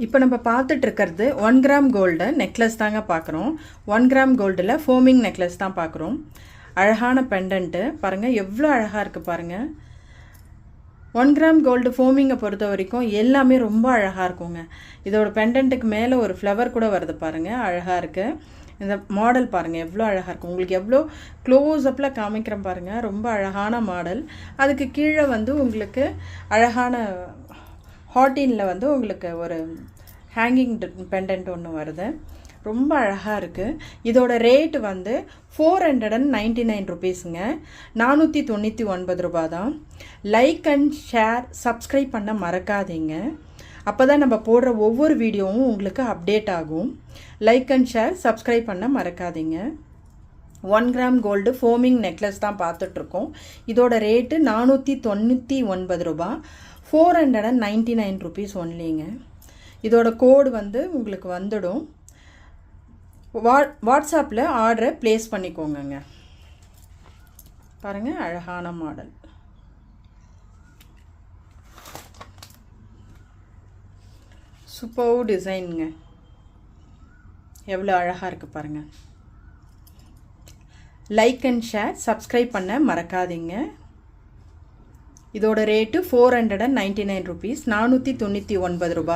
இப்போ நம்ம பார்த்துட்டு இருக்கிறது 1 கிராம் கோல்டு நெக்லஸ் தாங்க பார்க்குறோம். 1 கிராம் கோல்டில் ஃபோமிங் நெக்லஸ் தான் பார்க்குறோம். அழகான பெண்டன்ட்டு பாருங்கள், எவ்வளோ அழகாக இருக்குது பாருங்கள். 1 கிராம் கோல்டு ஃபோமிங்கை பொறுத்த வரைக்கும் எல்லாமே ரொம்ப அழகாக இருக்குங்க. இதோட பெண்டன்ட்டுக்கு மேலே ஒரு ஃப்ளவர் கூட வருது பாருங்கள், அழகாக இருக்குது. இந்த மாடல் பாருங்கள் எவ்வளோ அழகாக இருக்கும். உங்களுக்கு எவ்வளோ க்ளோஸ்அப்பில் காமிக்கிறேன் பாருங்கள், ரொம்ப அழகான மாடல். அதுக்கு கீழே உங்களுக்கு அழகான ஹாட்டினில் உங்களுக்கு ஒரு ஹேங்கிங் பெண்டன்ட் ஒன்று வருது, ரொம்ப அழகாக இருக்குது. இதோட ரேட்டு 499 ருபீஸுங்க, 499 ரூபா தான். லைக் அண்ட் ஷேர் சப்ஸ்கிரைப் பண்ண மறக்காதீங்க, அப்போ தான் நம்ம போடுற ஒவ்வொரு வீடியோவும் உங்களுக்கு அப்டேட் ஆகும். லைக் அண்ட் ஷேர் சப்ஸ்கிரைப் பண்ண மறக்காதீங்க. 1 கிராம் கோல்டு ஃபோமிங் நெக்லஸ் தான் பார்த்துட்ருக்கோம். இதோட ரேட்டு 499 ரூபா, 499 ருபீஸ் ஒன்லிங்க. இதோட கோடு உங்களுக்கு வந்துடும். வாட்ஸ்அப்பில் ஆர்டரை ப்ளேஸ் பண்ணிக்கோங்க. பாருங்கள், அழகான மாடல். சூப்பர் டிசைனுங்க, எவ்வளோ அழகாக இருக்குது பாருங்கள். லைக் அண்ட் ஷேர் சப்ஸ்கிரைப் பண்ண மறக்காதீங்க. இதோட ரேட்டு 499 ருபீஸ், 499 ரூபா.